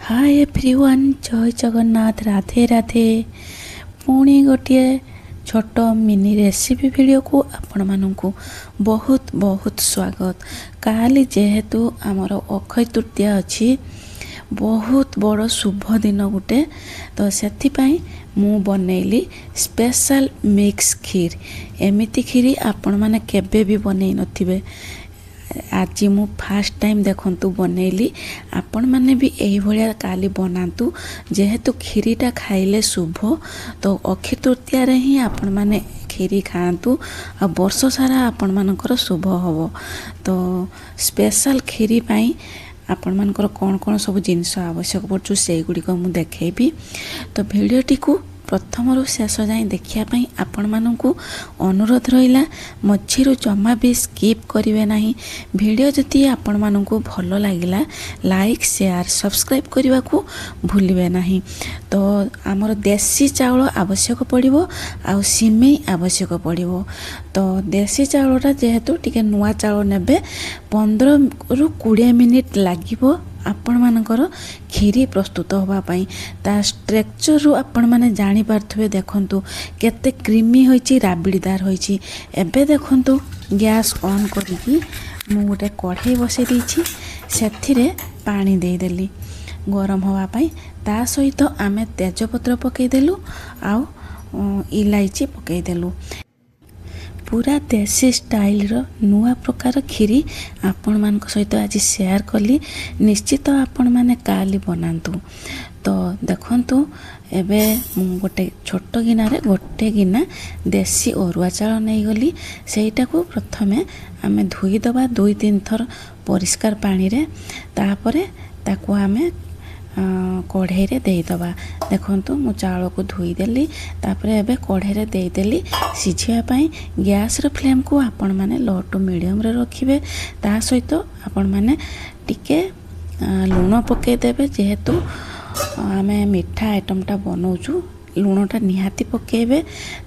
Hi everyone, जय जगन्नाथ, राधे राधे। पुणी गोटे छोट मिनी रेसिपी वीडियो को आपण मानू बहुत बहुत स्वागत। काली जेहेतु आमर अक्षय तृतीया अच्छी, बहुत बड़ शुभ दिन गुटे, तो से मु बनैली स्पेशल मिक्स खीर। एमिति खीरी आपण माने केबे भी बनै नथिबे। आज मु फास्ट टाइम देखंतु बनैली, आपण माने भी एही भलिया काली बनातु। जेहेतु खीरीटा खाइले शुभ, तो अक्षय तृतीया रे ही आपण माने खीरी खाआंतु आ वर्ष सारा आपण मानकर शुभ हबो। तो स्पेशल खीरी पाई आपण मानकर कोन कोन सब जिनिस आवश्यक पड़छु से गुडी को मु देखेबी। तो वीडियोटी को प्रथम शेष जाए देखापी आपण मानू अनुरोध रहा, मझीरु जमा भी स्किप करेंगे ना। वीडियो जदि आपण मानू भल लगिला लाइक शेयर सब्सक्राइब करने को भूलिए ना। तो आमर देसी चाउल आवश्यक पड़ो, आ सिमेई आवश्यक पड़ो। तो देसी चाउलटा जेहेतु टिके नुआ चाउल नेबे 15 रु 20 मिनिट लागिबो आपण मानकर खीरी प्रस्तुत होगा पाई। ता स्ट्रक्चर रु आपण माने जानी पारथुबे। देखंतु केते क्रीमी होईची, राबिड़ीदार होईची। एबे देखंतु गैस ऑन करिकी मु गोटे कढ़ाई बसई देइची, सेथिरे पानी देई देली गरम होगा पाई। ता सहित आमे तेजपत्र पकई देलु, आउ इलायची पकई देलु। पूरा देसी स्टाइल रो नुआ प्रकार खीरी आपण मान सहित आज शेयर कली। निश्चित आपण माने काली बनातु। तो देखंतु एबे गोटे छोट गिनारे गोटे गिना देसी अरुआ चाउल नहीं गली। सेटा को प्रथमे आमे धोई दबा 2-3 थर परिष्कार पानी रे। तापरे ताको आमे कढ़ाई रे देदबा। देखंतु मु चाउल को धोई देली, तापरे एबे कढ़ाई रे दे देली सिझिया पाई। गैस रे फ्लेम को आपण माने लो टू मीडियम रे रखिबे। ता सहित आपण माने टिके लूण पके देबे। जेहेतु आमे मीठा आइटमटा बनाउछु, लूणटा निहाती पकेबे।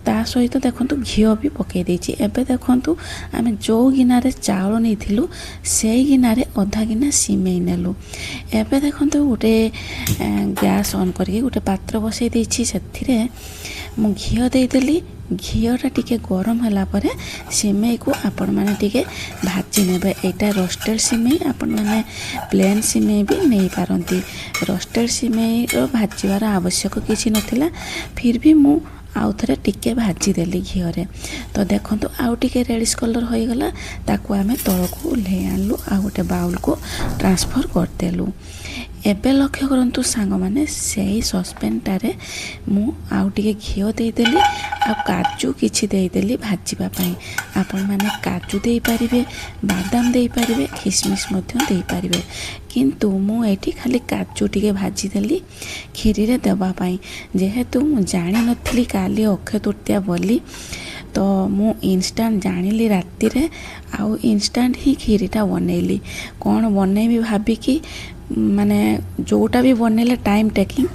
ता सहित देखंतु घिओ भी पके देछि। एबे देखंतु आमे जो गिनारे चाउल नैथिलु सेई गिनारे आधा गिना सिमेई नेलु। एबे देखंतु गोटे गैस ऑन करके गोटे पात्र बसई देछि, सेथिरे मु घिओ दे देली। घिओटा टिके गरम होला परे सिमेई को आपण माने टिके भाजी नेबे। एटा रोस्टेड सिमेई, आपण माने प्लेन सिमेई भी नहीं पारंती। रोस्टेड सिमेई रो भाजीवार आवश्यक किछि नथिला, फिर भी मु आउ थरे टिके भाजी देली घिओ रे। तो देखंतु आउ टिके रेडिश कलर होई गला, ताको आमे तळको उल्हे आनलु, आ गोटे बाउल को ट्रांसफर कर देलु। एबे लक्ष्य करंतु सांग माने सेही सस्पेनटारे मु आउ टिके घिओ दे देली, आ काजू किछि दे देली भाजीबा पई। आपण माने काजू दे पारिबे, बादाम दे पारिबे, किशमिश मध्य दे पारिबे। किंतु मु एठी खाली काजू टिके भाजी देली खीरी रे देबा पई। जेहेतु मु जानि नथली काली अक्षय तृतीया बोली, तो मु इंस्टेंट जानिली राति रे, आउ इंस्टेंट ही खीरीटा बनैली। कौन बनैबी भाबिकी माने जोटा भी बनैले टाइम टेकिंग।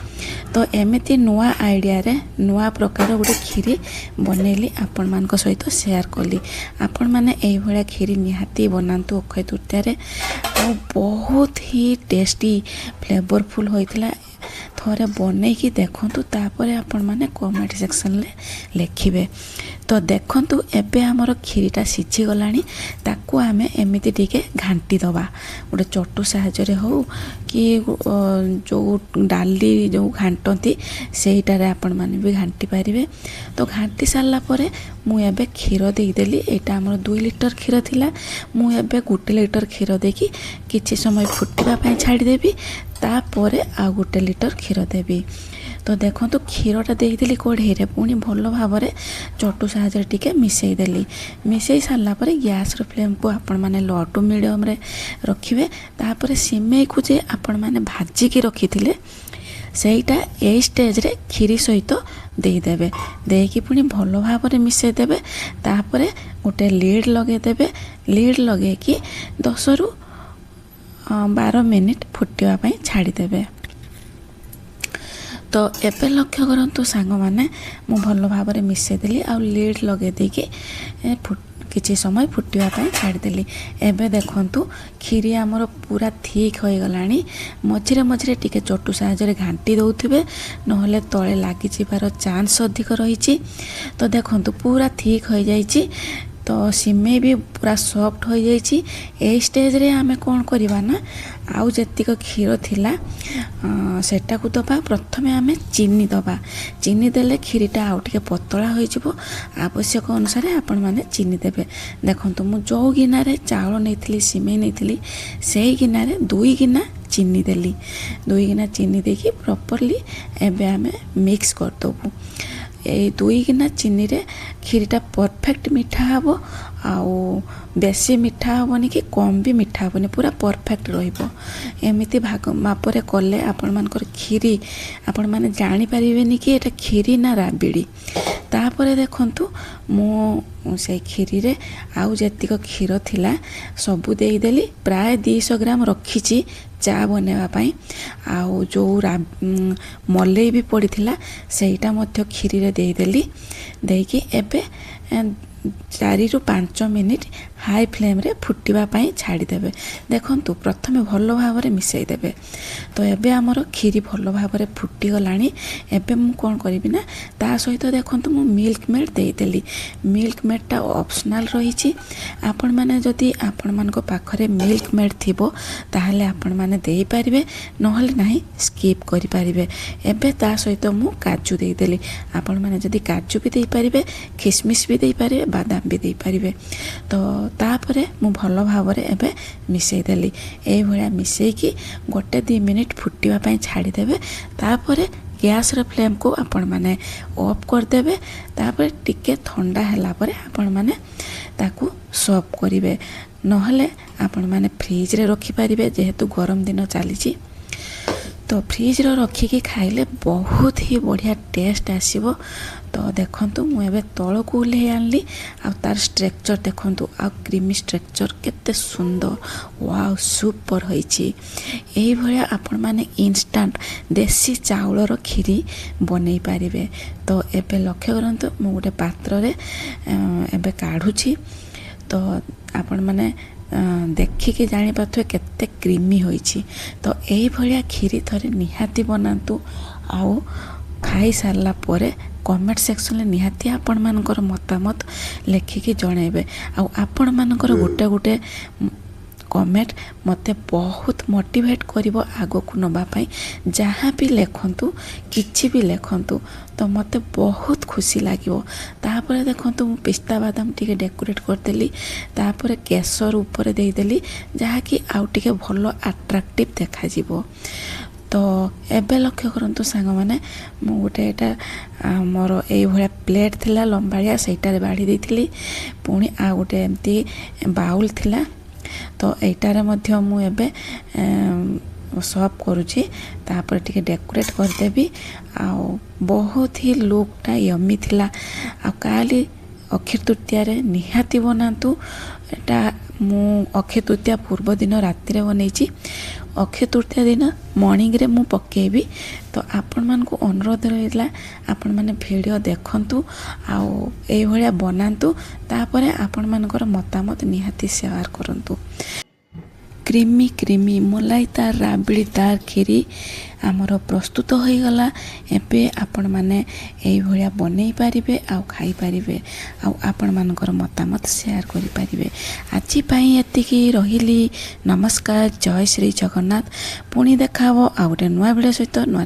तो एमिति नुआ आइडिया रे नुआ प्रकार गोटे खीरी बनैली, आपण मानक सहित शेयर कली। आपण माने एही भलिया खीरी निहाती बनातु अक्षय तृतीया रे, और बहुत ही टेस्टी फ्लेवरफुल होइतला। थोड़े बनई कि देखंतु, तापरे आपण माने कमेंट सेक्शन ले लिखिबे। तो देखंतु एबे हमर खीरीटा सिझी गलानी, ताकू आमे एमिति टिके घांटी दबा। गोटे चटू साहाय्य रे हो कि जो डाली जो घांटती सेटारे आपण माने भी घांटी पारिबे। तो घांटी सारला परे मु एबे खीर दे देली। एटा हमर 2 लिटर खीर थिला, मु एबे 1 लिटर खीर देकी किछि समय फुटिबा पई छाडी देबी। तापरे आ 1 लिटर खीर देबी। तो देखो क्षीरटा देदेली कढ़ाई रे, पुणी भल भाव चटू साहाय्य टिके मिसई देली। मिसई सारा पर गैस फ्लेम को आपण माने लो टू मीडियम रे रखिबे। तापर सिमेई को जे आपण माने भाजिकी रखिथिले सेटा ए स्टेज रे खीरी सहित देदेवे। देकी पुणी भल भाव मिसई देबे। तापर गोटे लीड लगे देबे। लीड लगे कि 10 रु 12 मिनिट फुटिवा पई छाड़ी देबे। तो एबे लक्ष्य करंतु सांग माने मु भल भाव मिसई देली, आ लीड लगे देकी किछि समय फुटिवा पाई छाड़देली। एबे देखंतु खीरी आमर पूरा ठीक हो गलानी। मझिरे मझिरे टिके चटु साहाय्य घांटी दउथिबे नहले तळे लागि जिबार चांस अधिक रहिछि। तो देखंतु पूरा ठीक हो जाइछि। तो सिमेई भी पूरा सॉफ्ट हो जाइछि। ए स्टेज रे आमे कोन करबा ना आउ जेतिक खीर थिला सेटा को दबा। प्रथमे आमे चीनी दबा। चीनी देले खीरीटा आउ टिके पतला हो जिवो। आवश्यक अनुसार आपण माने चीनी देबे। देखंतु मु जो गिना रे चाउल नेथिली सिमेई नेथिली सेही गिना रे 2 गिना चीनी देली। 2 गिना चीनी देकी प्रॉपर्ली एबे आमे मिक्स कर दबु। ए 2 गिना चीनी रे खीरीटा परफेक्ट मीठा हबो। आउ बेसी मीठा हबनी कि कम भी मीठा हबनी, पूरा परफेक्ट रहिबो। एमिति भाग मापरे कले आपण मानकर खीरी आपण माने जानि परिबेनी कि एटा खीरी ना राबिड़ी। तापरे देखंतु मु से खीरी रे आउ जेतिक खीर थिला सबु देई देली। प्राय 200 ग्राम रखिछि चा बनेवा पाई। आउ जो मलई भी पड़ीथिला सेटा मध्य खीरी रे देई देली। देकी एबे 4 ରୁ 5 मिनिट हाई फ्लेम रे फुटिबा पाई छाड़ी देबे। देखंतु प्रथमे भलो भाबरे मिसई देबे। तो एबे हमर खीरी भलो भाबरे फुटी गलानी। एबे मु कोन करिबि ना ता सहित देखंतु मु मिल्कमेड देई देली। मिल्कमेड टा ऑप्शनल रहिछि। आपण माने जदि आपण मानको पाखरे मिल्कमेड थिबो ताहाले आपण माने देई परिबे, नहले नाही स्किप करि परिबे। एबे ता सहित मु काजू देई देली। आपण माने जदि काजू भी देई परिबे, किशमिश भी देई परिबे, बादाम भी देई परिबे। तो तापरे मु भलो भाबरे एबे मिसई देली। एई भलिया मिसई की 1-2 मिनिट फुटिवा पाई छाड़ी देबे। तापरे गैस रे फ्लेम को आपण माने ऑफ कर देबे। तापरे टिके ठंडा हैला परे आपण माने ताकू सर्व करिवे, नहले आपण माने फ्रिज रे रखि परिबे। जेहेतु गरम दिन चलीछि तो फ्रिज रे रखिकी खाइले बहुत ही बढ़िया टेस्ट आसीबो। तो देखंतु मु एबे तळ को ले आनली। आ तार स्ट्रक्चर देखंतु, आ क्रीमी स्ट्रक्चर केते सुंदर, वाओ सुपर होइछि। एही भलिया आपण माने इंस्टेंट देसी चाउलर खीरी बनै पारिबे। तो एबे लक्ष्य करंतु मु गोटे पात्र रे एबे काढुछि। तो आपण माने देखिकी जानी पाथुए केते क्रीमी होइछि। तो एही भलिया खीरी थरे निहाती बनातु। आउ खाई सारला परे कमेंट सेक्शन में निहाती आपण मानकर मतामत लेखिकी जणेबे। आउ आपण मानकर गोटे गोटे कमेंट मते बहुत मोटिवेट करिवो आगो को नबा पाई। जहाँ भी लेखंतु किछि भी लेखंतु तो मते बहुत खुशी लागिवो। तापरे देखंतु मु पिस्ता बादाम टिके डेकोरेट करदेली। तापरे केसर ऊपर देई देली, जहा कि आउ टिके भलो अट्रैक्टिव देखा जिवो। तो एबे लक्ष्य करंतु सांग माने मु गोटे एटा मोर एई भलिया प्लेट थिला लंबाड़िया, सेटारे बाड़ी देइथिली। पुणी आ गोटे एमती बाउल थिला। तो एटारे मध्य मु एबे सर्व करूची। तापर टिके डेकोरेट करदेबी। आउ बहुत ही लुकटा यम्मी थिला। आ काली अक्षय तृतीया रे निहाती बनातु। एटा मु अक्षय तृतीया पूर्व दिन राति रे बनैछि। अक्षय तृतीया दिन मॉर्निंग रे मु पकेबी। तो आपण मान को अनुरोध रहिला आपण माने वीडियो देखंतु आउ एई भलिया बनांतु। तापरे आपण मानकर मतामत निहाती शेयर करंतु। क्रीमी क्रीमी मलाईदार राबड़ीदार खीरी आमर प्रस्तुत हो गला। एबे आपण माने एई भलिया बनै पारिबे आउ खाई पारिबे। आउ आपण मानकर मतामत शेयर करि पारिबे। आजि पई एतिकी रहिली। नमस्कार, जय श्री जगन्नाथ। पुणी देखाबो आउ गोटे नुआ वीडियो सहित नुआ।